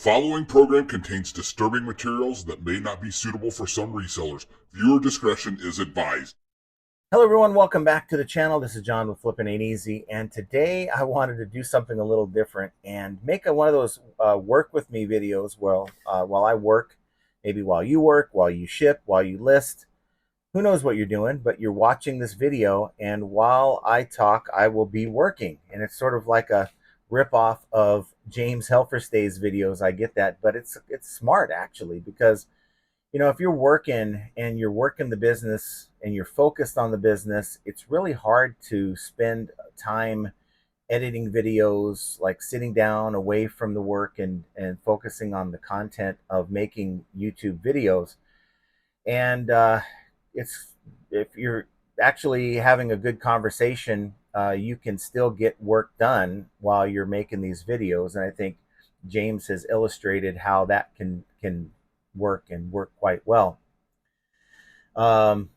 following program contains disturbing materials that may not be suitable for some resellers. Viewer discretion is advised. Hello everyone, welcome back to the channel. This is John with Flippin' Ain't Easy, and today I wanted to do something a little different and make one of those work with me videos while I work, maybe while you work, while you ship, while you list. Who knows what you're doing, but you're watching this video, and while I talk, I will be working. And it's sort of like a ripoff of James Helferstay's videos. I get that, but it's smart actually, because if you're working and you're working the business and you're focused on the business, it's really hard to spend time editing videos, like sitting down away from the work and focusing on the content of making YouTube videos. And it's if you're actually having a good conversation, you can still get work done while you're making these videos. And I think James has illustrated how that can work and work quite well. Don't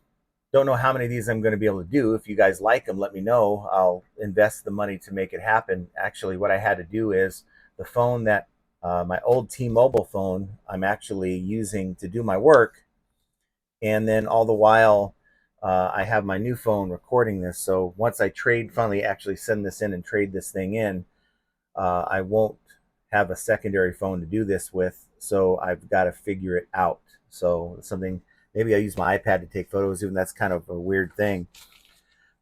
know how many of these I'm going to be able to do. If you guys like them, let me know. I'll invest the money to make it happen. Actually, what I had to do is the phone that my old T-Mobile phone I'm actually using to do my work, and then all the while I have my new phone recording this. So once I finally actually send this in and trade this thing in, I won't have a secondary phone to do this with, so I've got to figure it out. So something, maybe I use my iPad to take photos, even that's kind of a weird thing.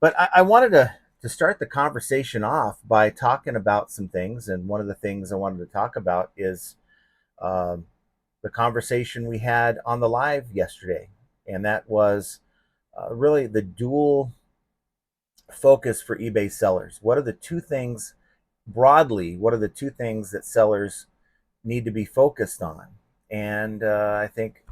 But I wanted to start the conversation off by talking about some things, and one of the things I wanted to talk about is the conversation we had on the live yesterday, and that was really the dual focus for eBay sellers. What are the two things broadly? What are the two things that sellers need to be focused on? And I think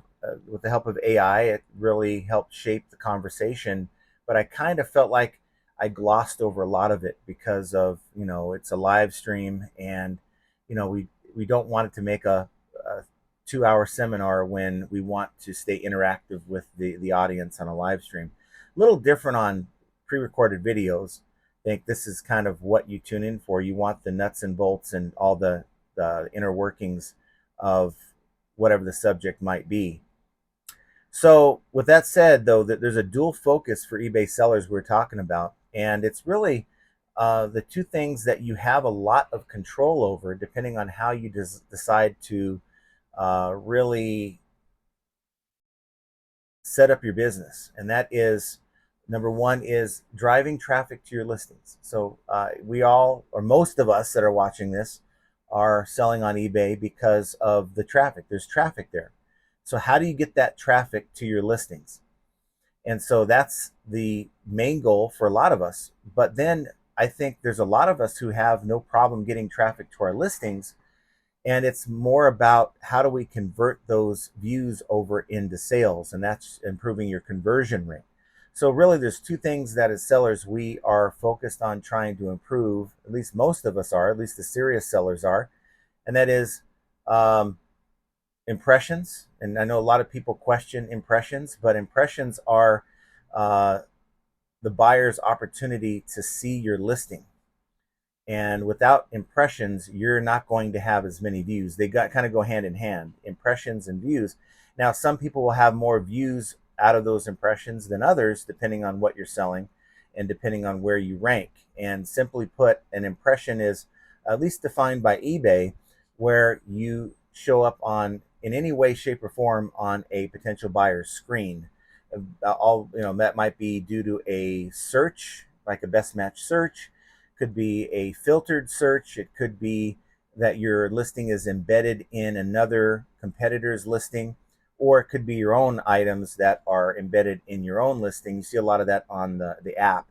with the help of AI, it really helped shape the conversation. But I kind of felt like I glossed over a lot of it because of, it's a live stream, and, we don't want it to make a 2-hour seminar when we want to stay interactive with the audience on a live stream. A little different on pre-recorded videos. I think this is kind of what you tune in for. You want the nuts and bolts and all the inner workings of whatever the subject might be. So with that said, though, that there's a dual focus for eBay sellers we're talking about, and it's really the two things that you have a lot of control over, depending on how you decide to really set up your business. And that is, number one is driving traffic to your listings. So we all, or most of us that are watching this, are selling on eBay because of the traffic. There's traffic there. So how do you get that traffic to your listings? And so that's the main goal for a lot of us. But then I think there's a lot of us who have no problem getting traffic to our listings. And it's more about how do we convert those views over into sales, and that's improving your conversion rate. So really there's two things that as sellers we are focused on trying to improve, at least most of us are, at least the serious sellers are, and that is impressions. And I know a lot of people question impressions, but impressions are the buyer's opportunity to see your listing. And without impressions, you're not going to have as many views. They kind of go hand in hand, impressions and views. Now, some people will have more views out of those impressions than others, depending on what you're selling and depending on where you rank. And simply put, an impression is at least defined by eBay, where you show up in any way, shape, or form on a potential buyer's screen. That might be due to a search, like a best match search. Could be a filtered search. It could be that your listing is embedded in another competitor's listing, or it could be your own items that are embedded in your own listing. You see a lot of that on the app,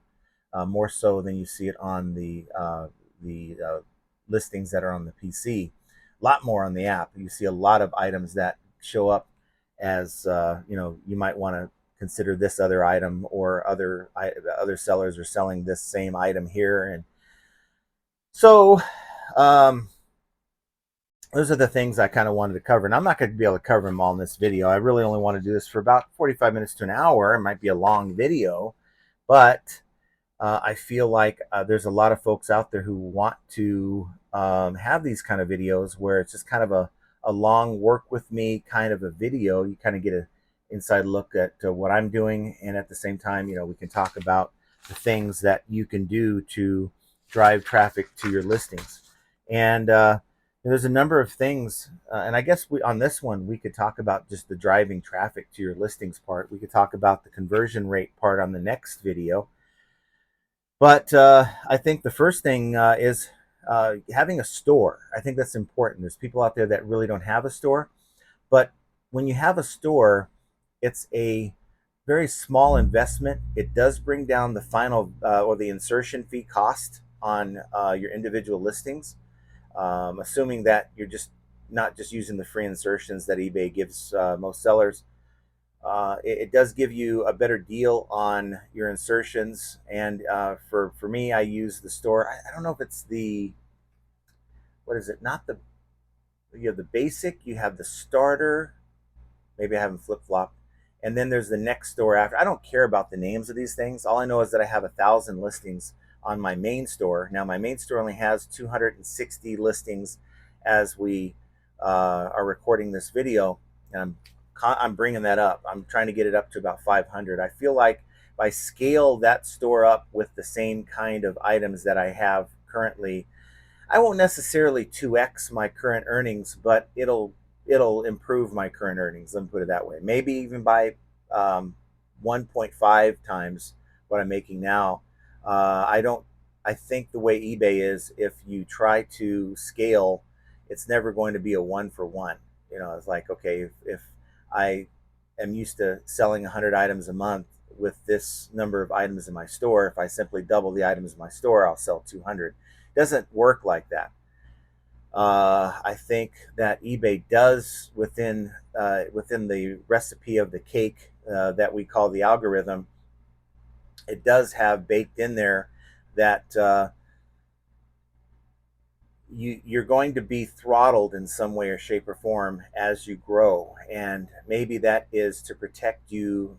more so than you see it on the listings that are on the PC. A lot more on the app. You see a lot of items that show up as you might want to consider this other item, or other sellers are selling this same item here. And so those are the things I kind of wanted to cover. And I'm not going to be able to cover them all in this video. I really only want to do this for about 45 minutes to an hour. It might be a long video, but I feel like there's a lot of folks out there who want to have these kind of videos where it's just kind of a long work with me kind of a video. You kind of get an inside look at what I'm doing, and at the same time, we can talk about the things that you can do to drive traffic to your listings. And there's a number of things, and I guess on this one we could talk about just the driving traffic to your listings part. We could talk about the conversion rate part on the next video. But I think the first thing is having a store. I think that's important. There's people out there that really don't have a store, but when you have a store, it's a very small investment. It does bring down the final or the insertion fee cost on your individual listings, assuming that you're just not just using the free insertions that eBay gives most sellers. It does give you a better deal on your insertions. And for me, I use the store. I don't know if it's the, what is it? Not the, you have the basic, you have the starter. Maybe I haven't flip-flopped. And then there's the next store after. I don't care about the names of these things. All I know is that I have 1,000 listings on my main store. Now my main store only has 260 listings as we are recording this video. And I'm bringing that up. I'm trying to get it up to about 500. I feel like if I scale that store up with the same kind of items that I have currently, I won't necessarily 2x my current earnings, but it'll improve my current earnings. Let me put it that way. Maybe even by 1.5 times what I'm making now. I think the way eBay is, if you try to scale, it's never going to be a 1-for-1. It's like, okay, if I am used to selling 100 items a month with this number of items in my store, if I simply double the items in my store, I'll sell 200. It doesn't work like that. I think that eBay does within the recipe of the cake that we call the algorithm. It does have baked in there that you're going to be throttled in some way or shape or form as you grow, and maybe that is to protect you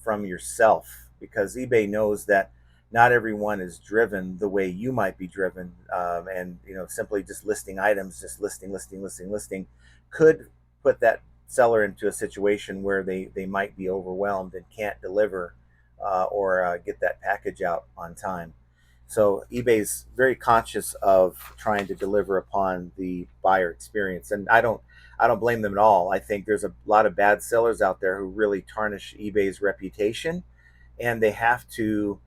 from yourself, because eBay knows that not everyone is driven the way you might be driven, and simply just listing items, just listing could put that seller into a situation where they might be overwhelmed and can't deliver or get that package out on time. So eBay's very conscious of trying to deliver upon the buyer experience, and I don't blame them at all. I think there's a lot of bad sellers out there who really tarnish eBay's reputation, and they have to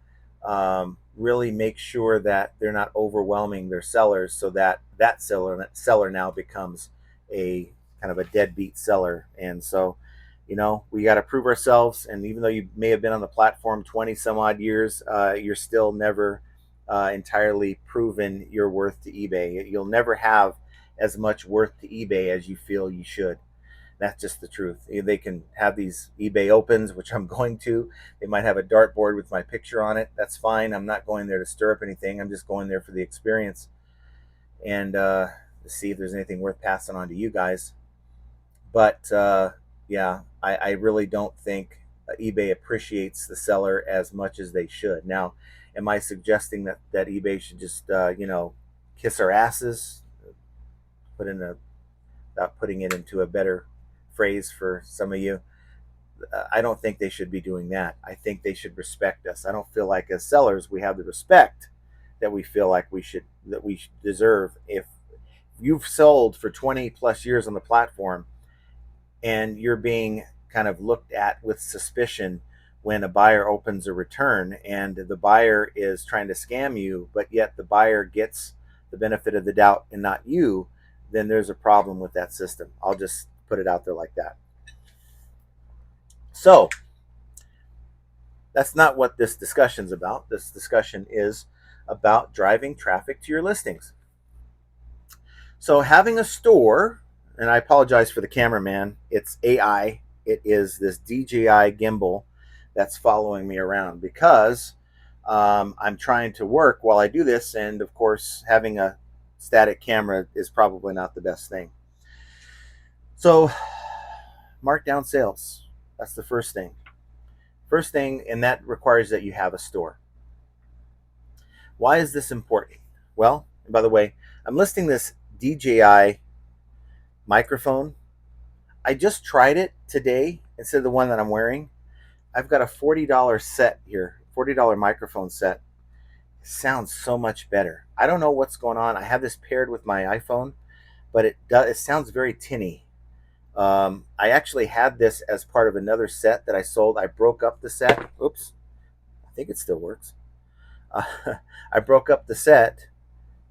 really make sure that they're not overwhelming their sellers, so that seller now becomes a kind of a deadbeat seller. And so, we got to prove ourselves. And even though you may have been on the platform 20 some odd years, you're still never entirely proven your worth to eBay. You'll never have as much worth to eBay as you feel you should. That's just the truth. They can have these eBay opens, which I'm going to. They might have a dartboard with my picture on it. That's fine. I'm not going there to stir up anything. I'm just going there for the experience and to see if there's anything worth passing on to you guys. But yeah, I really don't think eBay appreciates the seller as much as they should. Now, am I suggesting that eBay should just kiss our asses? Without putting it into a better phrase for some of you, I don't think they should be doing that. I think they should respect us. I don't feel like as sellers we have the respect that we feel like we deserve. If you've sold for 20 plus years on the platform and you're being kind of looked at with suspicion when a buyer opens a return, and the buyer is trying to scam you, but yet the buyer gets the benefit of the doubt and not you, then there's a problem with that system. I'll just put it out there like that. So that's not what this discussion's about. This discussion is about driving traffic to your listings. So having a store, and I apologize for the cameraman, it's AI. It is this DJI gimbal that's following me around because I'm trying to work while I do this, and of course having a static camera is probably not the best thing. So markdown sales, that's the first thing. And that requires that you have a store. Why is this important? Well, by the way, I'm listing this DJI microphone. I just tried it today instead of the one that I'm wearing. I've got a $40 set here, $40 microphone set. It sounds so much better. I don't know what's going on. I have this paired with my iPhone, but it sounds very tinny. I actually had this as part of another set that I sold. I broke up the set. Oops, I think it still works. Uh, I broke up the set.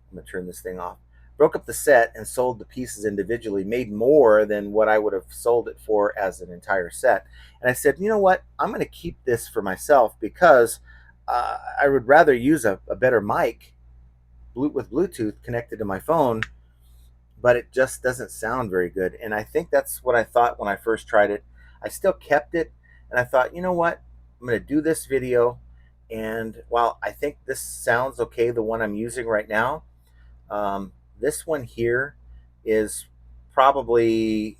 I'm gonna turn this thing off. Broke up the set and sold the pieces individually, made more than what I would have sold it for as an entire set. And I said, you know what? I'm going to keep this for myself because I would rather use a better mic with Bluetooth connected to my phone, but it just doesn't sound very good. And I think that's what I thought when I first tried it. I still kept it, and I thought, you know what? I'm going to do this video. And while I think this sounds okay, the one I'm using right now, this one here is probably,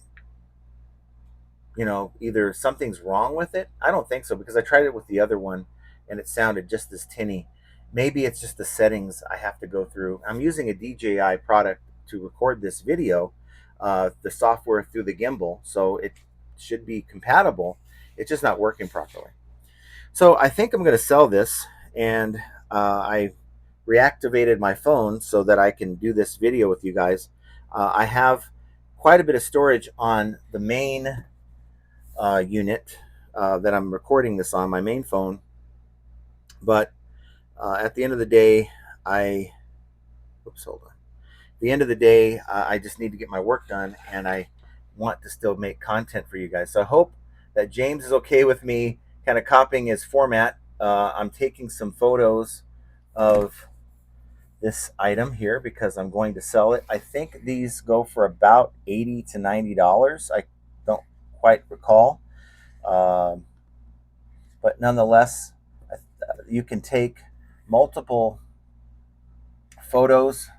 either something's wrong with it. I don't think so because I tried it with the other one and it sounded just as tinny. Maybe it's just the settings I have to go through. I'm using a DJI product to record this video, the software through the gimbal, so it should be compatible. It's just not working properly. So I think I'm going to sell this, and I reactivated my phone so that I can do this video with you guys. I have quite a bit of storage on the main unit that I'm recording this on, my main phone. But at the end of the day, hold on. At the end of the day, I just need to get my work done, and I want to still make content for you guys. So I hope that James is okay with me kind of copying his format. I'm taking some photos of this item here because I'm going to sell it. I think these go for about $80 to $90. I don't quite recall. But nonetheless, you can take multiple photos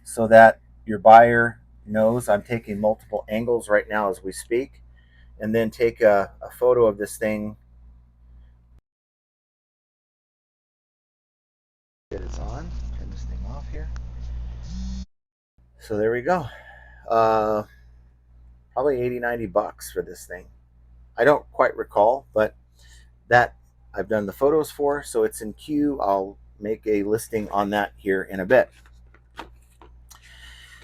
so that your buyer knows. I'm taking multiple angles right now as we speak, and then take a photo of this thing. It is on. Turn this thing off here. So there we go. Probably 80, 90 bucks for this thing. I don't quite recall, but that I've done the photos for, so it's in queue. I'll make a listing on that here in a bit.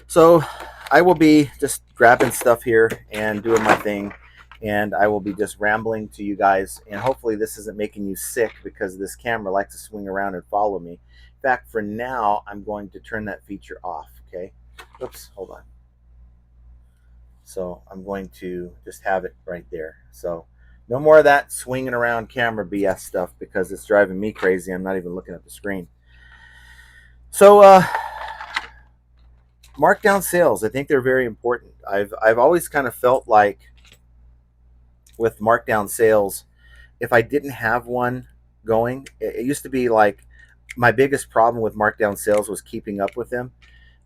So I will be just grabbing stuff here and doing my thing, and I will be just rambling to you guys, and hopefully this isn't making you sick because this camera likes to swing around and follow me. In fact, for now, I'm going to turn that feature off, okay? Oops, hold on. So I'm going to just have it right there. So no more of that swinging around camera BS stuff because it's driving me crazy. I'm not even looking at the screen. So markdown sales, I think they're very important. I've always kind of felt like with markdown sales, if I didn't have one going, it used to be like my biggest problem with markdown sales was keeping up with them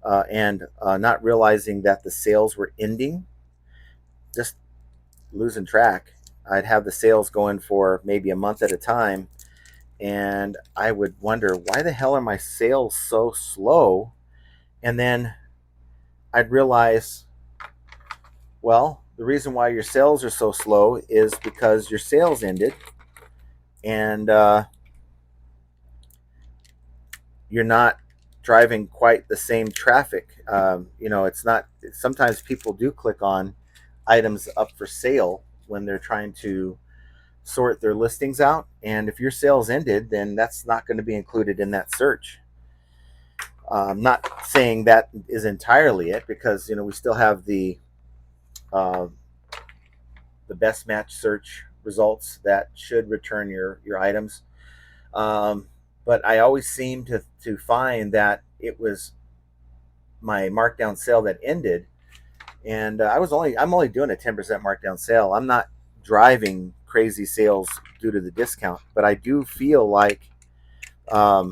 and not realizing that the sales were ending, just losing track. I'd have the sales going for maybe a month at a time, and I would wonder, why the hell are my sales so slow? And then I'd realize, well, the reason why your sales are so slow is because your sales ended, and you're not driving quite the same traffic. It's not, sometimes people do click on items up for sale when they're trying to sort their listings out, and if your sales ended, then that's not going to be included in that search. I'm not saying that is entirely it, because we still have the best match search results that should return your items, but I always seem to find that it was my markdown sale that ended, and I'm only doing a 10% markdown sale. I'm not driving crazy sales due to the discount, but I do feel like by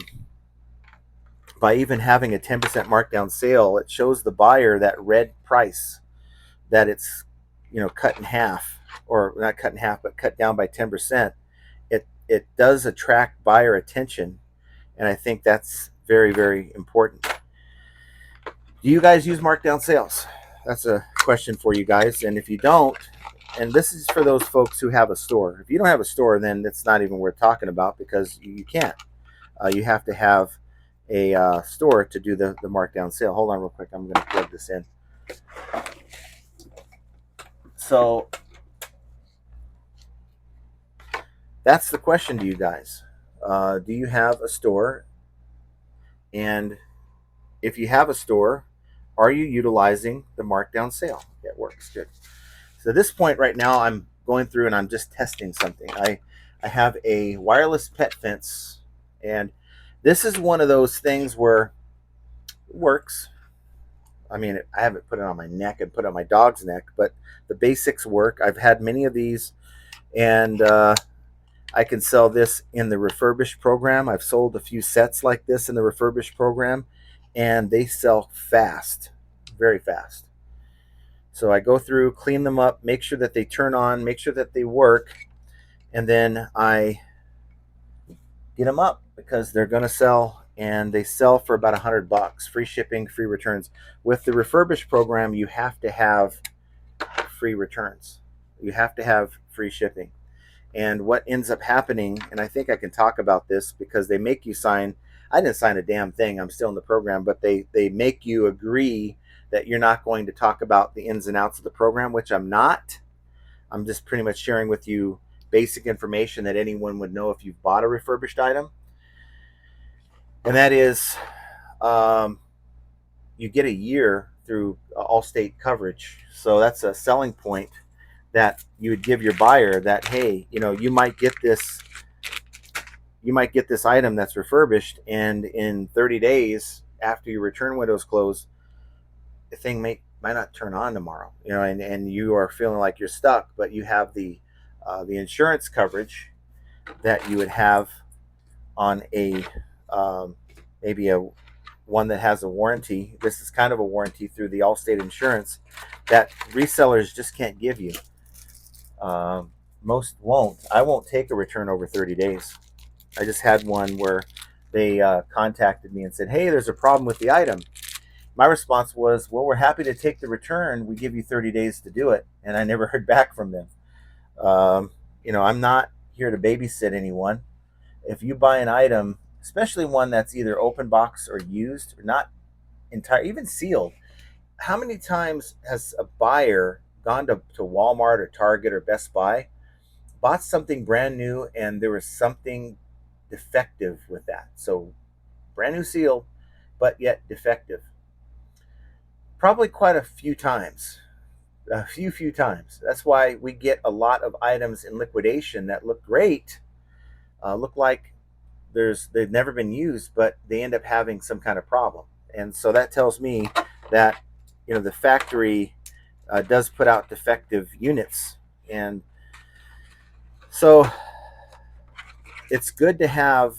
even having a 10% markdown sale, it shows the buyer that red price, that it's cut in half, or not cut in half, but cut down by 10%. It does attract buyer attention, and I think that's very, very important. Do you guys use markdown sales? that's a question for you guys. And if you don't, and this is for those folks who have a store. If you don't have a store, then it's not even worth talking about because you can't. You have to have a store to do the markdown sale. Hold on real quick. I'm going to plug this in. So that's the question to you guys. Do you have a store? And if you have a store, are you utilizing the markdown sale? It works good. So at this point right now, I'm going through and I'm just testing something. I have a wireless pet fence, and this is one of those things where it works. I mean, I haven't put it on my neck and put it on my dog's neck, but the basics work. I've had many of these, and I can sell this in the Refurbished program. I've sold a few sets like this in the Refurbished program, and they sell fast, very fast. So I go through, clean them up, make sure that they turn on, make sure that they work, and then I get them up because they're going to sell, and they sell for about $100, free shipping, free returns. With the Refurbished program, you have to have free returns. You have to have free shipping. And what ends up happening, and I think I can talk about this because they make you sign, I didn't sign a damn thing, I'm still in the program, but they make you agree that you're not going to talk about the ins and outs of the program, which I'm not. I'm just pretty much sharing with you basic information that anyone would know if you've bought a refurbished item. And that is, you get a year through Allstate coverage. So that's a selling point that you would give your buyer that, hey, you might get this item that's refurbished, and in 30 days after your return window's closed, the thing might not turn on tomorrow, and you are feeling like you're stuck, but you have the insurance coverage that you would have on a maybe a one that has a warranty. This is kind of a warranty through the Allstate insurance that resellers just can't give you. Most won't. I won't take a return over 30 days. I just had one where they contacted me and said, hey, there's a problem with the item. My response was, well, we're happy to take the return. We give you 30 days to do it. And I never heard back from them. I'm not here to babysit anyone. If you buy an item, especially one that's either open box or used or not entire, even sealed, how many times has a buyer gone to Walmart or Target or Best Buy, bought something brand new, and there was something defective with that? So brand new sealed, but yet defective. Probably quite a few times. A few times. That's why we get a lot of items in liquidation that look great, look like they've never been used, but they end up having some kind of problem. And so that tells me that the factory does put out defective units. And so it's good to have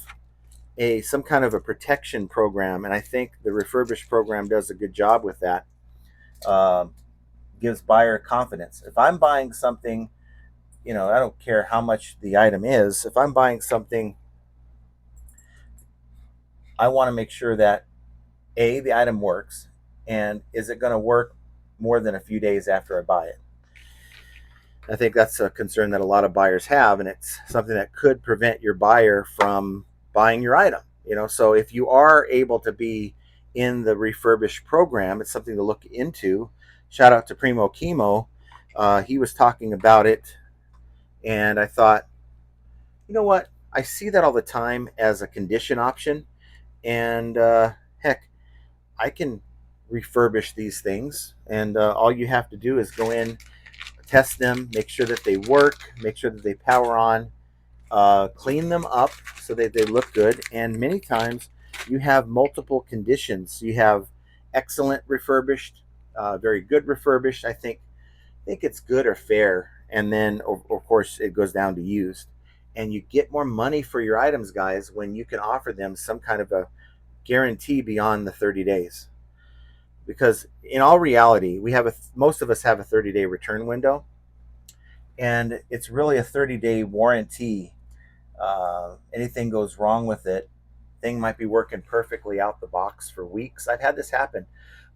some kind of a protection program, and I think the Refurbished program does a good job with that. Gives buyer confidence. If I'm buying something, I don't care how much the item is. If I'm buying something, I want to make sure that the item works, and is it going to work more than a few days after I buy it? I think that's a concern that a lot of buyers have, and it's something that could prevent your buyer from buying your item. So if you are able to be in the Refurbished program, it's something to look into. Shout out to Primo Chemo. He was talking about it, and I thought, you know what? I see that all the time as a condition option, and heck, I can refurbish these things, and all you have to do is go in, test them, make sure that they work, make sure that they power on, clean them up so that they look good. And many times you have multiple conditions. You have excellent refurbished, very good refurbished. I think it's good or fair, and then of course it goes down to used. And you get more money for your items, guys, when you can offer them some kind of a guarantee beyond the 30 days. Because in all reality, most of us have a 30-day return window, and it's really a 30-day warranty. Anything goes wrong with it, thing might be working perfectly out the box for weeks. I've had this happen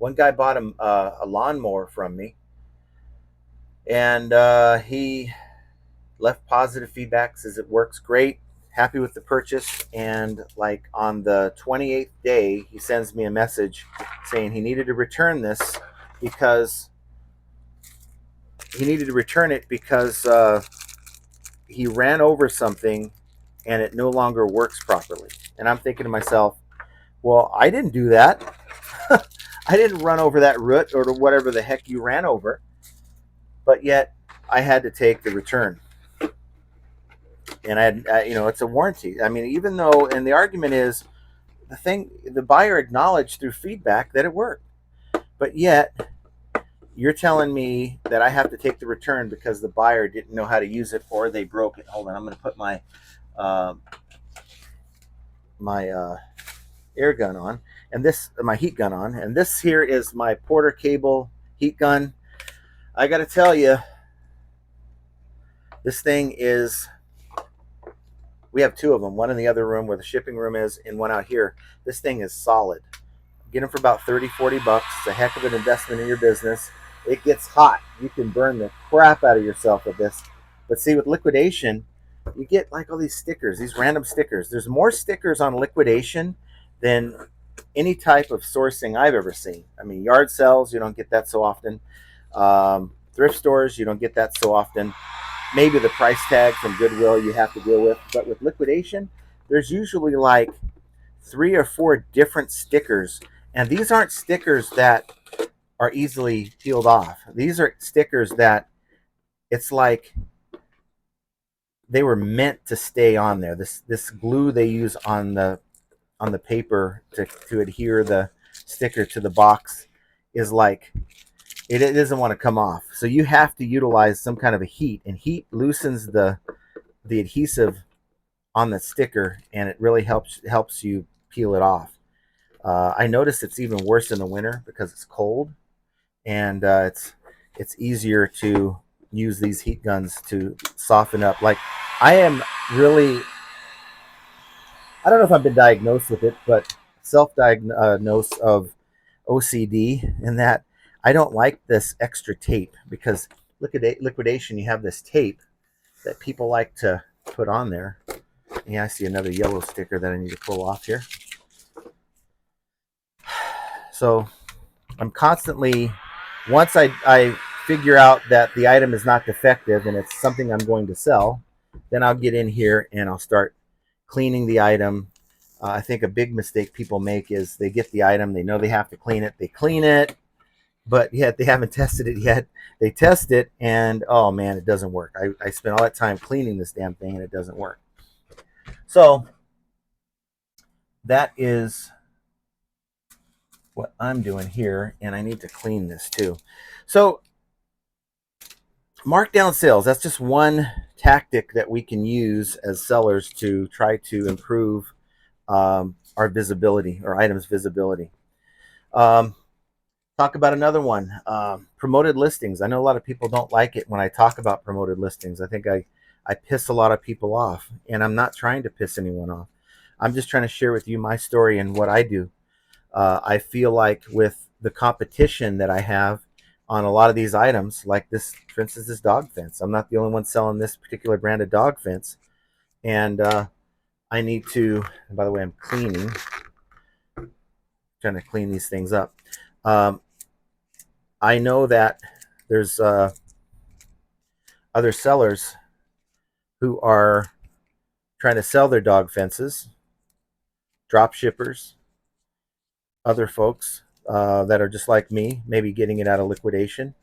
One guy bought a lawnmower from me, and he left positive feedback, says it works great, happy with the purchase. And like on the 28th day, he sends me a message saying he needed to return this because he ran over something and it no longer works properly. And I'm thinking to myself, well, I didn't do that. I didn't run over that root or whatever the heck you ran over, but yet I had to take the return. And it's a warranty. I mean, even though, and the argument is the buyer acknowledged through feedback that it worked, but yet you're telling me that I have to take the return because the buyer didn't know how to use it or they broke it. Hold on, I'm going to put my air gun on, and my heat gun on, and this here is my Porter cable heat gun. I got to tell you, this thing is. We have two of them, one in the other room where the shipping room is, and one out here. This thing is solid. Get them for about 30, 40 bucks. It's a heck of an investment in your business. It gets hot. You can burn the crap out of yourself with this. But see, with Liquidation, you get like all these stickers, these random stickers. There's more stickers on Liquidation than any type of sourcing I've ever seen. I mean, yard sales, you don't get that so often. Thrift stores, you don't get that so often. Maybe the price tag from Goodwill you have to deal with. But with Liquidation, there's usually like 3 or 4 different stickers. And these aren't stickers that are easily peeled off. These are stickers that it's like they were meant to stay on there. This glue they use on the paper to adhere the sticker to the box is like it doesn't want to come off. So you have to utilize some kind of a heat, and heat loosens the adhesive on the sticker, and it really helps you peel it off. I notice it's even worse in the winter because it's cold, and it's easier to use these heat guns to soften up. Like I don't know if I've been diagnosed with it, but self-diagnosed of OCD, in that I don't like this extra tape, because Liquidation, you have this tape that people like to put on there. Yeah, I see another yellow sticker that I need to pull off here. So I'm constantly, once I figure out that the item is not defective and it's something I'm going to sell, then I'll get in here and I'll start cleaning the item. I think a big mistake people make is they get the item, they know they have to clean it, they clean it, but yet they haven't tested it yet. They test it, and oh man, it doesn't work. I spent all that time cleaning this damn thing, and it doesn't work. So that is what I'm doing here, and I need to clean this too. So markdown sales, that's just one tactic that we can use as sellers to try to improve our visibility, or items visibility. Talk about another one, promoted listings. I know a lot of people don't like it when I talk about promoted listings. I think I piss a lot of people off, and I'm not trying to piss anyone off. I'm just trying to share with you my story and what I do. I feel like with the competition that I have on a lot of these items, like this, for instance, this dog fence. I'm not the only one selling this particular brand of dog fence. And I need to, and by the way, I'm trying to clean these things up. I know that there's other sellers who are trying to sell their dog fences, drop shippers, other folks that are just like me, maybe getting it out of Liquidation,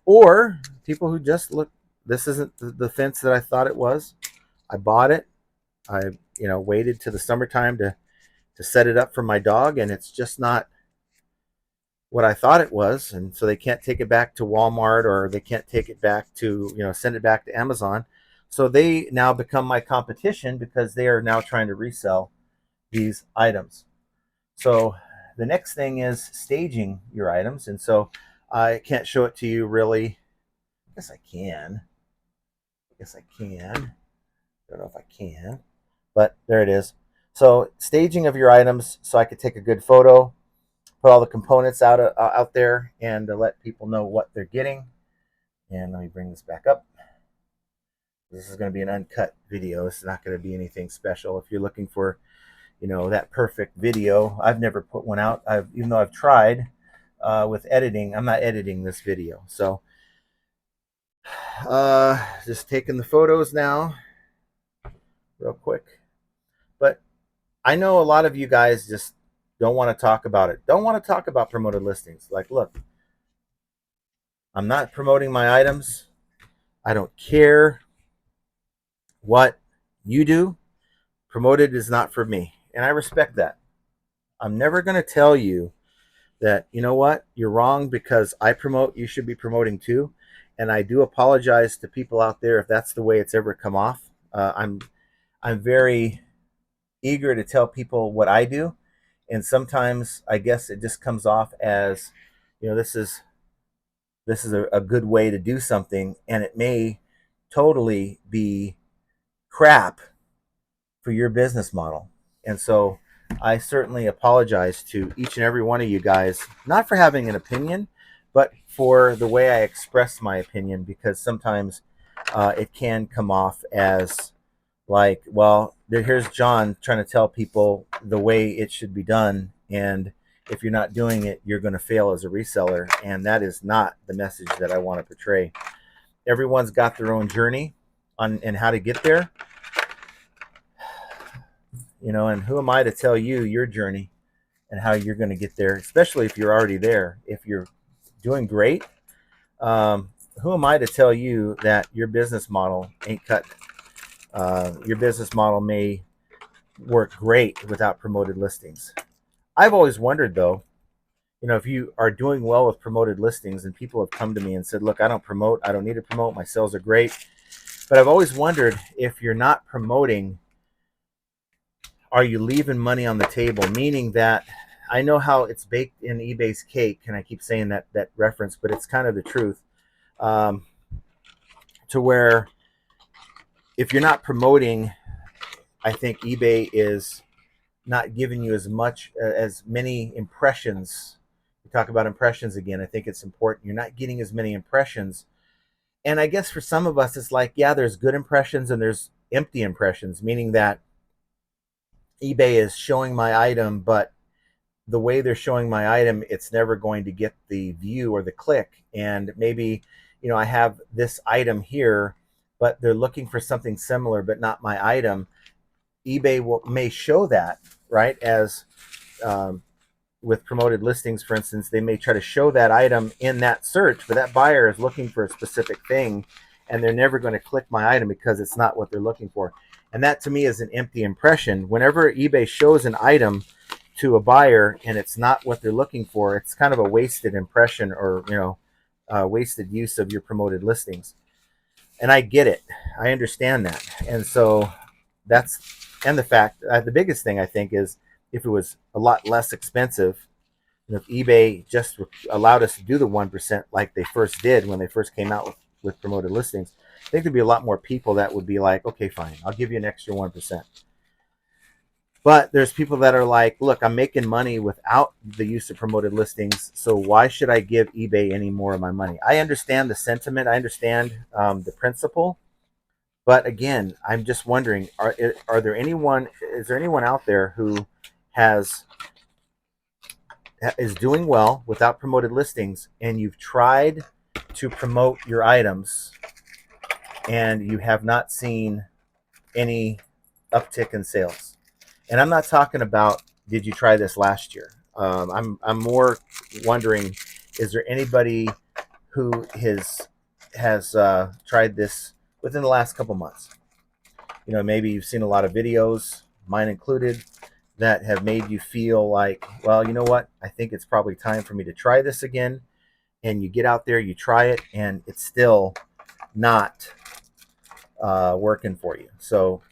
or people who just look, this isn't the fence that I thought it was. I bought it. I waited to the summertime to set it up for my dog, and it's just not what I thought it was. And so they can't take it back to Walmart, or they can't take it back to, send it back to Amazon. So they now become my competition because they are now trying to resell these items. So the next thing is staging your items. And so I can't show it to you really. I guess I can. Don't know if I can, but there it is. So staging of your items, so I could take a good photo, put all the components out there and to let people know what they're getting. And let me bring this back up. This is going to be an uncut video. It's not going to be anything special. If you're looking for, that perfect video, I've never put one out. Even though I've tried with editing, I'm not editing this video. So just taking the photos now real quick. But I know a lot of you guys just don't want to talk about it. Don't want to talk about promoted listings. Like, look, I'm not promoting my items. I don't care what you do. Promoted is not for me. And I respect that. I'm never going to tell you that, you know what, you're wrong because I promote, you should be promoting too. And I do apologize to people out there if that's the way it's ever come off. I'm very eager to tell people what I do. And sometimes I guess it just comes off as, this is a good way to do something, and it may totally be crap for your business model. And so I certainly apologize to each and every one of you guys, not for having an opinion, but for the way I express my opinion, because sometimes it can come off as like, well, here's John trying to tell people the way it should be done, and if you're not doing it, you're going to fail as a reseller. And that is not the message that I want to portray. Everyone's got their own journey on and how to get there. And who am I to tell you your journey and how you're going to get there, especially if you're already there. If you're doing great, who am I to tell you that your business model ain't cut? Your business model may work great without promoted listings. I've always wondered, though, if you are doing well with promoted listings, and people have come to me and said, look, I don't promote. I don't need to promote. My sales are great. But I've always wondered, if you're not promoting, are you leaving money on the table? Meaning that I know how it's baked in eBay's cake, and I keep saying that reference, but it's kind of the truth, to where if you're not promoting, I think eBay is not giving you as many impressions. We talk about impressions again. I think it's important. You're not getting as many impressions. And I guess for some of us, it's like, yeah, there's good impressions and there's empty impressions, meaning that eBay is showing my item, but the way they're showing my item, it's never going to get the view or the click. And maybe, I have this item here, but they're looking for something similar, but not my item. eBay may show that, right? As with promoted listings, for instance, they may try to show that item in that search, but that buyer is looking for a specific thing, and they're never going to click my item because it's not what they're looking for. And that to me is an empty impression. Whenever eBay shows an item to a buyer and it's not what they're looking for, it's kind of a wasted impression, or wasted use of your promoted listings. And I get it. I understand that. And so and the fact, the biggest thing I think is, if it was a lot less expensive, if eBay just allowed us to do the 1% like they first did when they first came out with promoted listings, I think there'd be a lot more people that would be like, okay, fine, I'll give you an extra 1%. But there's people that are like, look, I'm making money without the use of promoted listings, so why should I give eBay any more of my money? I understand the sentiment. I understand the principle. But again, I'm just wondering, is there anyone out there who is doing well without promoted listings, and you've tried to promote your items and you have not seen any uptick in sales? And I'm not talking about, did you try this last year? I'm more wondering, is there anybody who has tried this within the last couple months? Maybe you've seen a lot of videos, mine included, that have made you feel like, well, you know what? I think it's probably time for me to try this again. And you get out there, you try it, and it's still not working for you. So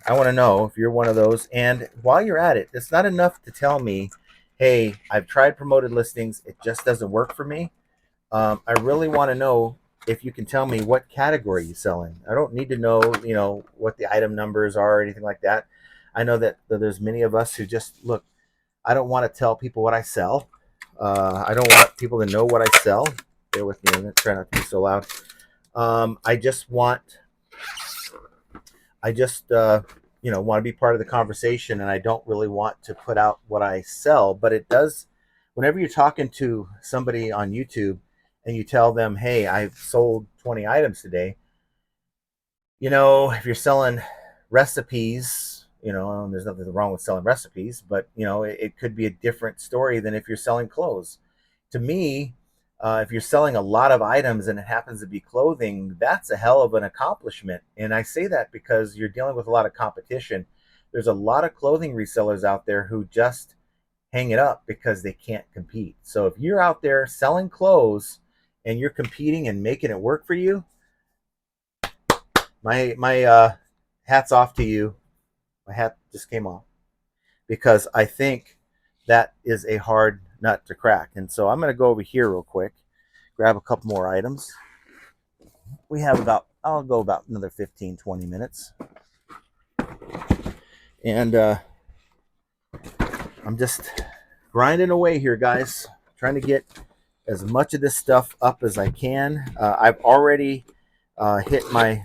I want to know if you're one of those. And while you're at it, it's not enough to tell me, hey, I've tried promoted listings, it just doesn't work for me. I really want to know if you can tell me what category you sell in. I don't need to know, what the item numbers are or anything like that. I know that there's many of us who just, look, I don't want to tell people what I sell. I don't want people to know what I sell. Bear with me a minute. Try not to be so loud. I just want want to be part of the conversation, and I don't really want to put out what I sell. But it does, whenever you're talking to somebody on YouTube and you tell them, hey, I've sold 20 items today, if you're selling recipes, and there's nothing wrong with selling recipes, but it could be a different story than if you're selling clothes. To me, if you're selling a lot of items and it happens to be clothing, that's a hell of an accomplishment. And I say that because you're dealing with a lot of competition. There's a lot of clothing resellers out there who just hang it up because they can't compete. So if you're out there selling clothes and you're competing and making it work for you, my hat's off to you. My hat just came off, because I think that is a hard nut to crack. And so I'm going to go over here real quick, grab a couple more items. We have I'll go about another 15-20 minutes. And I'm just grinding away here, guys, trying to get as much of this stuff up as I can. I've already hit my,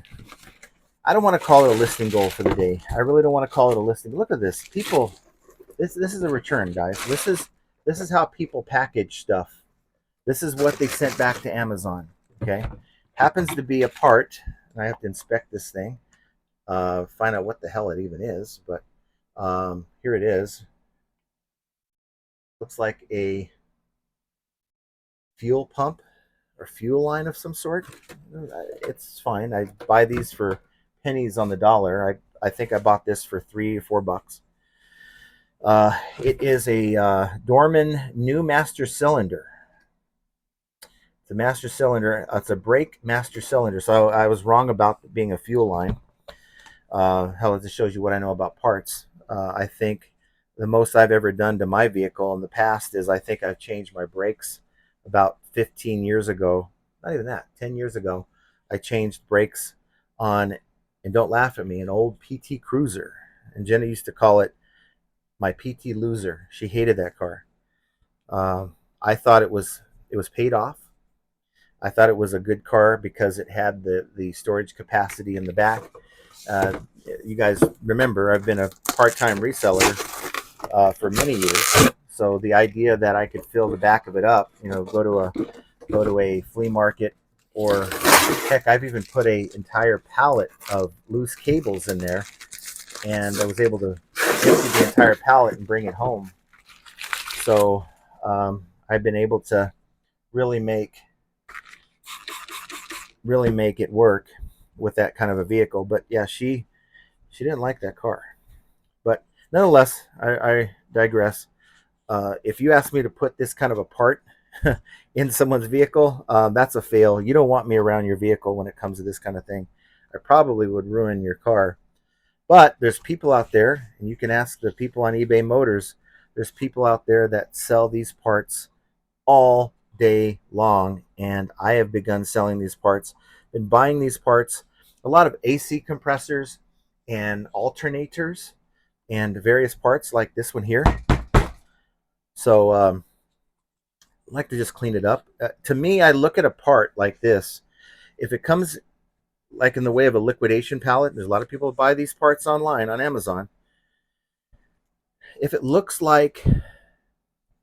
I don't want to call it a listing goal for the day. I really don't want to call it a listing. Look at this. People, this is a return, guys. This is how people package stuff. This is what they sent back to Amazon. Okay, happens to be a part. I have to inspect this thing, find out what the hell it even is. But here it is. Looks like a fuel pump or fuel line of some sort. It's fine. I buy these for pennies on the dollar. I think I bought this for $3 or $4. It is a Dorman new master cylinder. It's a master cylinder. It's a brake master cylinder. So I was wrong about it being a fuel line. Hell, it just shows you what I know about parts. I think the most I've ever done to my vehicle in the past is I think I've changed my brakes about 15 years ago. Not even that, 10 years ago. I changed brakes on, and don't laugh at me, an old PT Cruiser. And Jenna used to call it my PT Loser. She hated that car. I thought it was paid off. I thought it was a good car because it had the storage capacity in the back. You guys remember I've been a part-time reseller for many years. So the idea that I could fill the back of it up, go to a flea market, or heck, I've even put an entire pallet of loose cables in there, and I was able to empty the entire pallet and bring it home. So I've been able to really make it work with that kind of a vehicle. But yeah, she didn't like that car. But nonetheless, I digress. If you ask me to put this kind of a part in someone's vehicle, that's a fail. You don't want me around your vehicle when it comes to this kind of thing. I probably would ruin your car. But there's people out there, and you can ask the people on eBay Motors, there's people out there that sell these parts all day long, and I have begun selling these parts. Been buying these parts, a lot of AC compressors and alternators and various parts like this one here. So I like to just clean it up. To me, I look at a part like this. If it comes like in the way of a liquidation pallet, there's a lot of people who buy these parts online on Amazon. If it looks like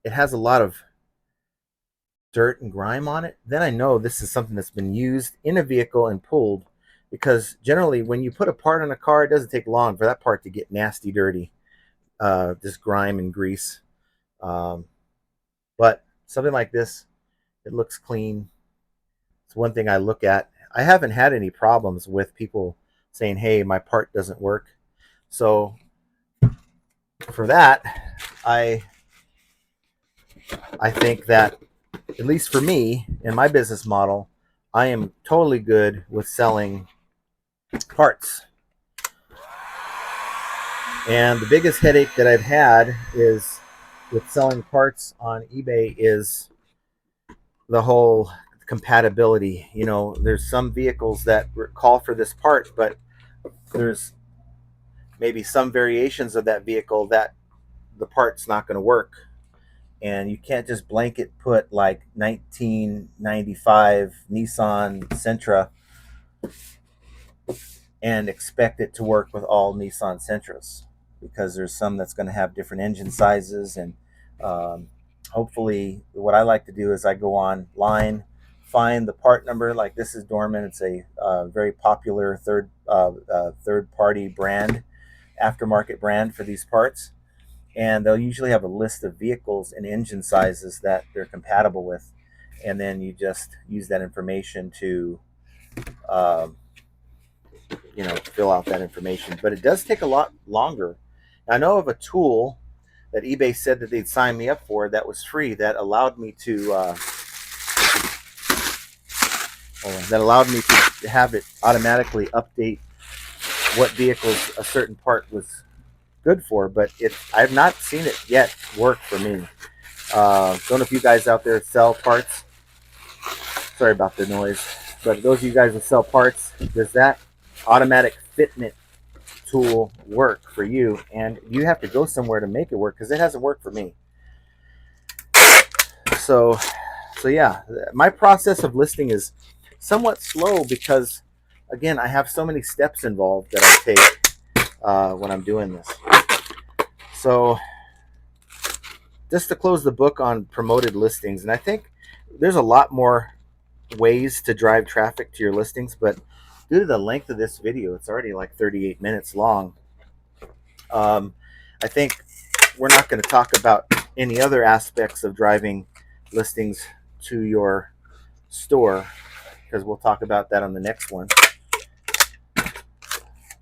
it has a lot of dirt and grime on it, then I know this is something that's been used in a vehicle and pulled, because generally when you put a part on a car, it doesn't take long for that part to get nasty dirty, just grime and grease. But something like this, it looks clean. It's one thing I look at. I haven't had any problems with people saying, hey, my part doesn't work. So for that, I think that, at least for me in my business model, I am totally good with selling parts. And the biggest headache that I've had is with selling parts on eBay is the whole compatibility. There's some vehicles that call for this part, but there's maybe some variations of that vehicle that the part's not going to work. And you can't just blanket put like 1995 Nissan Sentra and expect it to work with all Nissan Sentras, because there's some that's going to have different engine sizes. And hopefully what I like to do is I go online, find the part number. Like this is Dorman. It's a very popular third party brand, aftermarket brand for these parts. And they'll usually have a list of vehicles and engine sizes that they're compatible with. And then you just use that information to um, fill out that information. But it does take a lot longer. I know of a tool that eBay said that they'd sign me up for that was free, that allowed me to have it automatically update what vehicles a certain part was good for. But I've not seen it yet work for me. Don't know if you guys out there sell parts. Sorry about the noise. But those of you guys that sell parts, does that automatic fitment tool work for you? And you have to go somewhere to make it work, because it hasn't worked for me. So yeah, my process of listing is somewhat slow because, again, I have so many steps involved that I take when I'm doing this. So just to close the book on promoted listings, and I think there's a lot more ways to drive traffic to your listings, but due to the length of this video, it's already like 38 minutes long. I think we're not going to talk about any other aspects of driving listings to your store, because we'll talk about that on the next one.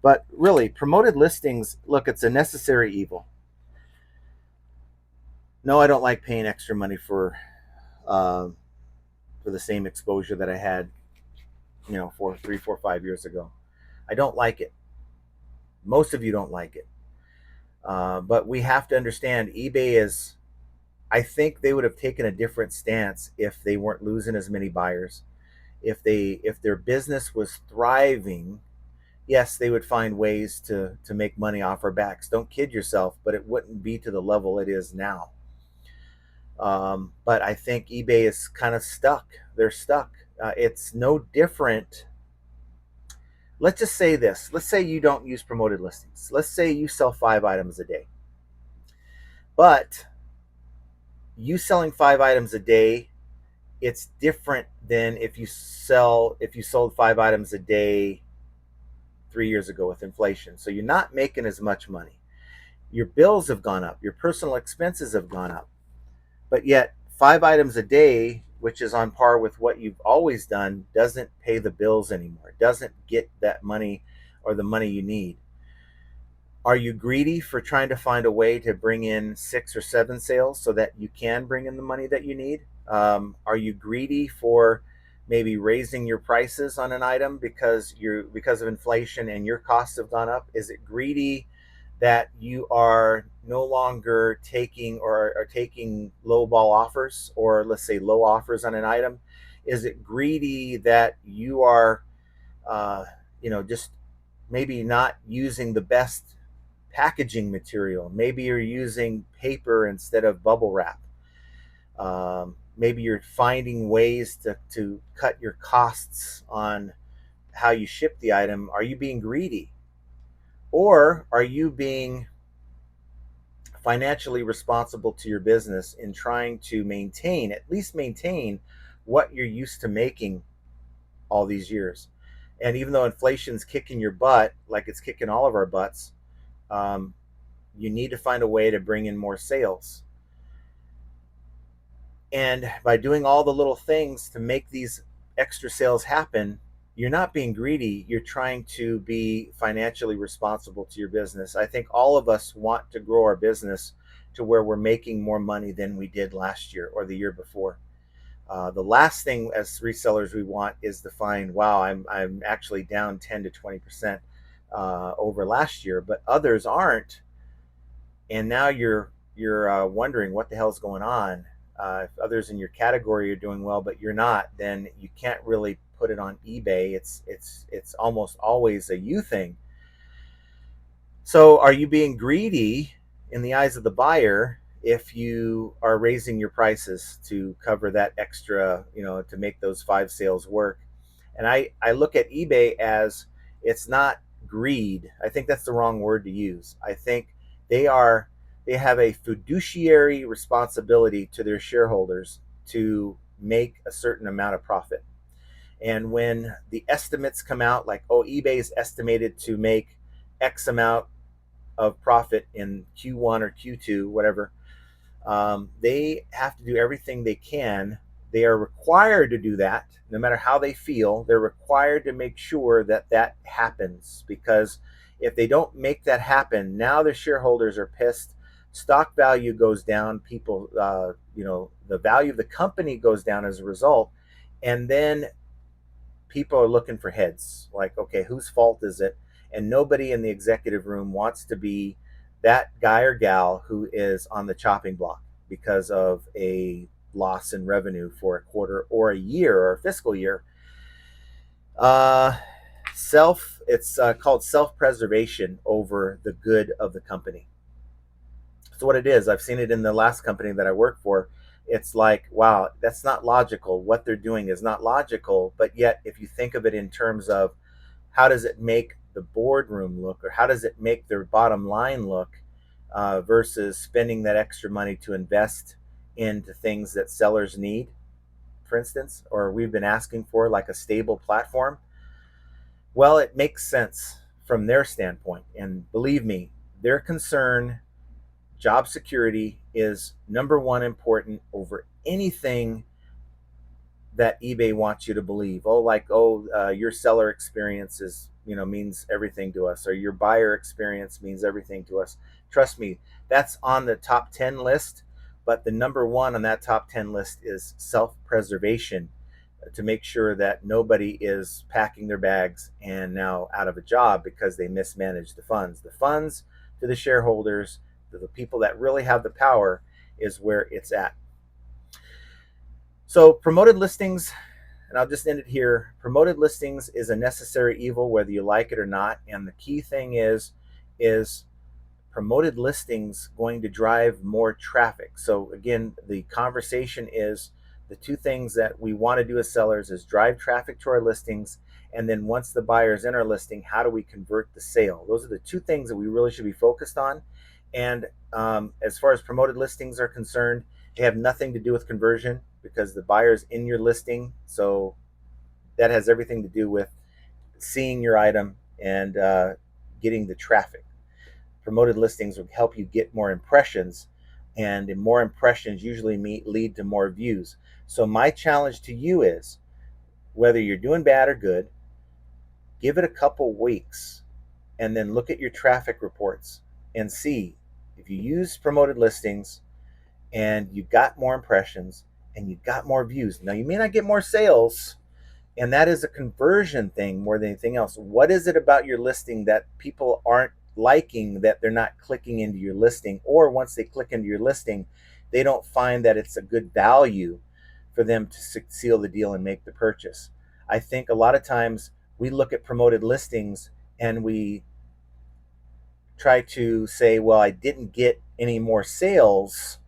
But really, promoted listings, look, it's a necessary evil. No, I don't like paying extra money for the same exposure that I had, 3, 4, 5 years ago. I don't like it. Most of you don't like it. But we have to understand eBay is, I think they would have taken a different stance if they weren't losing as many buyers. If their business was thriving, yes, they would find ways to make money off our backs. Don't kid yourself, but it wouldn't be to the level it is now. But I think eBay is kind of stuck. They're stuck. It's no different. Let's just say this. Let's say you don't use promoted listings. Let's say you sell 5 items a day. But you selling 5 items a day, it's different than if you sold 5 items a day 3 years ago with inflation. So you're not making as much money. Your bills have gone up. Your personal expenses have gone up. But yet 5 items a day, which is on par with what you've always done, doesn't pay the bills anymore. It doesn't get that money or the money you need. Are you greedy for trying to find a way to bring in 6 or 7 sales so that you can bring in the money that you need? Are you greedy for maybe raising your prices on an item because of inflation and your costs have gone up? Is it greedy that you are no longer taking or are taking low ball offers, or let's say low offers on an item? Is it greedy that you are just maybe not using the best packaging material? Maybe you're using paper instead of bubble wrap. Maybe you're finding ways to cut your costs on how you ship the item. Are you being greedy? Or are you being financially responsible to your business in trying to at least maintain what you're used to making all these years? And even though inflation's kicking your butt, like it's kicking all of our butts, you need to find a way to bring in more sales. And by doing all the little things to make these extra sales happen, you're not being greedy. You're trying to be financially responsible to your business. I think all of us want to grow our business to where we're making more money than we did last year or the year before. The last thing as resellers we want is to find, wow, I'm actually down 10 to 20% over last year, but others aren't. And now you're wondering what the hell's going on. If others in your category are doing well, but you're not, then you can't really put it on eBay. It's almost always a you thing. So are you being greedy in the eyes of the buyer if you are raising your prices to cover that extra, to make those 5 sales work. And I look at eBay as, it's not greed. I think that's the wrong word to use. I think they are they have a fiduciary responsibility to their shareholders to make a certain amount of profit. And when the estimates come out, like, oh, eBay is estimated to make X amount of profit in Q1 or Q2, whatever, they have to do everything they can. They are required to do that, no matter how they feel. They're required to make sure that that happens, because if they don't make that happen, now the shareholders are pissed. Stock value goes down. People, the value of the company goes down as a result, and then people are looking for heads. Like, okay, whose fault is it? And nobody in the executive room wants to be that guy or gal who is on the chopping block because of a loss in revenue for a quarter or a year or a fiscal year. It's called self-preservation over the good of the company. So what it is, I've seen it in the last company that I work for. It's like, wow, that's not logical. What they're doing is not logical. But yet, if you think of it in terms of how does it make the boardroom look, or how does it make their bottom line look, versus spending that extra money to invest into things that sellers need, for instance, or we've been asking for, like a stable platform. Well, it makes sense from their standpoint. And believe me, their concern, job security, is number one important over anything that eBay wants you to believe. Oh, like, your seller experience is, means everything to us, or your buyer experience means everything to us. Trust me, that's on the top 10 list, but the number one on that top 10 list is self-preservation, to make sure that nobody is packing their bags and now out of a job because they mismanaged the funds. The funds to the shareholders, to the people that really have the power, is where it's at. So promoted listings, and I'll just end it here. Promoted listings is a necessary evil, whether you like it or not. And the key thing is promoted listings going to drive more traffic? So again, the conversation is, the two things that we want to do as sellers is drive traffic to our listings, and then once the buyer's in our listing, how do we convert the sale? Those are the two things that we really should be focused on. And as far as promoted listings are concerned, they have nothing to do with conversion, because the buyer's in your listing. So that has everything to do with seeing your item and getting the traffic. Promoted listings will help you get more impressions, and more impressions usually lead to more views. So my challenge to you is, whether you're doing bad or good, give it a couple weeks and then look at your traffic reports and see if you use promoted listings and you got more impressions and you got more views. Now, you may not get more sales, and that is a conversion thing more than anything else. What is it about your listing that people aren't liking, that they're not clicking into your listing? Or once they click into your listing, they don't find that it's a good value for them to seal the deal and make the purchase. I think a lot of times we look at promoted listings and we try to say, well, I didn't get any more sales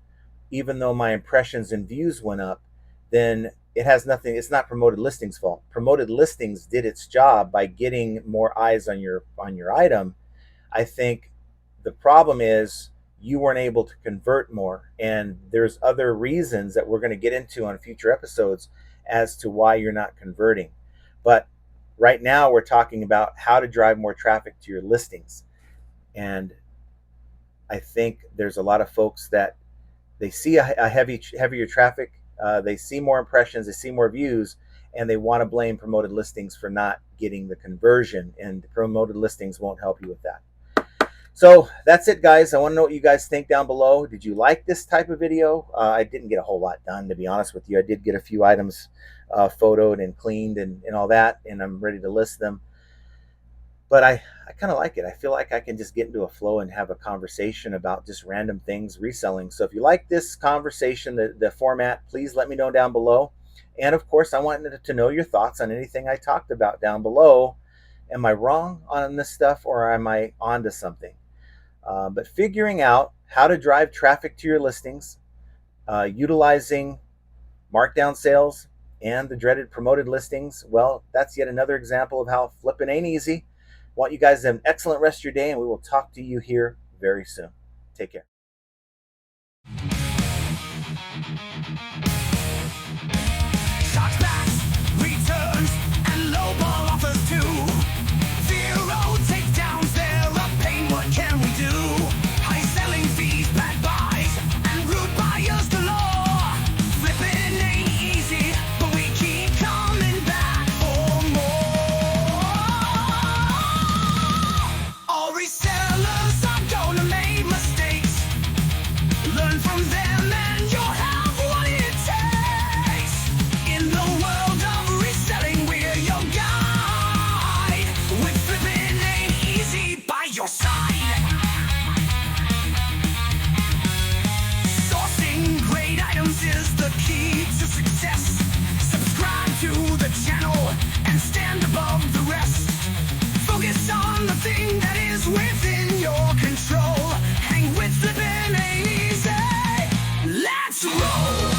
even though my impressions and views went up. Then it has nothing, it's not promoted listings fault. Promoted listings did its job by getting more eyes on your item. I think the problem is you weren't able to convert more, and there's other reasons that we're going to get into on future episodes as to why you're not converting. But right now we're talking about how to drive more traffic to your listings. And I think there's a lot of folks that they see a heavier traffic, they see more impressions, they see more views, and they want to blame promoted listings for not getting the conversion, and promoted listings won't help you with that. So that's it, guys. I want to know what you guys think down below. Did you like this type of video? I didn't get a whole lot done, to be honest with you. I did get a few items photoed and cleaned and all that, and I'm ready to list them. But I kind of like it. I feel like I can just get into a flow and have a conversation about just random things reselling. So if you like this conversation, the format, please let me know down below. And of course, I want to know your thoughts on anything I talked about down below. Am I wrong on this stuff, or am I onto something? But figuring out how to drive traffic to your listings, utilizing markdown sales and the dreaded promoted listings. Well, that's yet another example of how flipping ain't easy. Want you guys to have an excellent rest of your day, and we will talk to you here very soon. Take care. Chargebacks, returns, and lowball offers too. Zero takedowns, they're a pain, what can we do? High selling fees, bad buys, and rude buyers galore. Flipping ain't easy, but we keep coming back for more. All resellers are gonna make mistakes. Learn from them and you'll have what it takes. In the world of reselling, we're your guide. With flipping ain't easy by your side. Sourcing great items is the key to success. Subscribe to the channel and stand above the rest. Focus on the thing that is within your control. Hang with flipping ain't easy. Let's roll.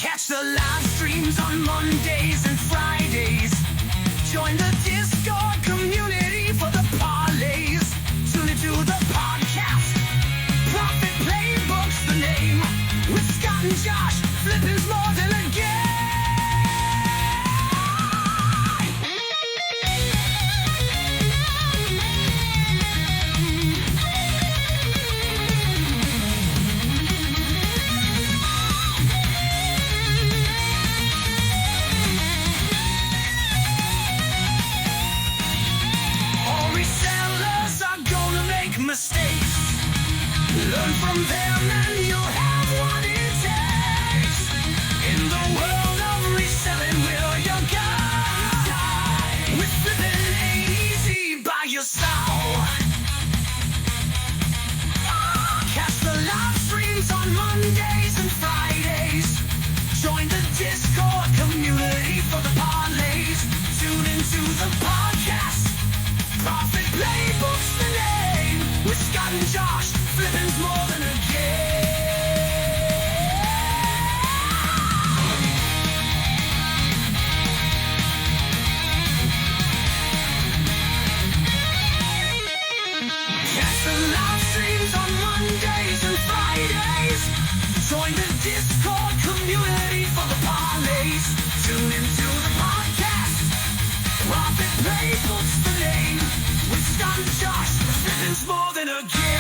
Catch the live streams on Mondays and Fridays. Join the Discord community for the parlays. Tune into the podcast. Profit Playbook's the name. With Scott and Josh, flipping's more than a game. All resellers are gonna make mistakes. Learn from them and you'll have what it takes. In the world of reselling, we're your guide. With flipping ain't easy by your side. Catch the live streams on Mondays and Fridays. Join the Discord community for the parlays. Tune into the podcast. Profit Playbook's the name. With Scott and Josh, flipping's more than a game. Catch the live streams on Mondays and Fridays. Join the Discord community for the parlays. Tune into the podcast. Profit Playbook's the name. With Scott and Josh, flipping's more than a game.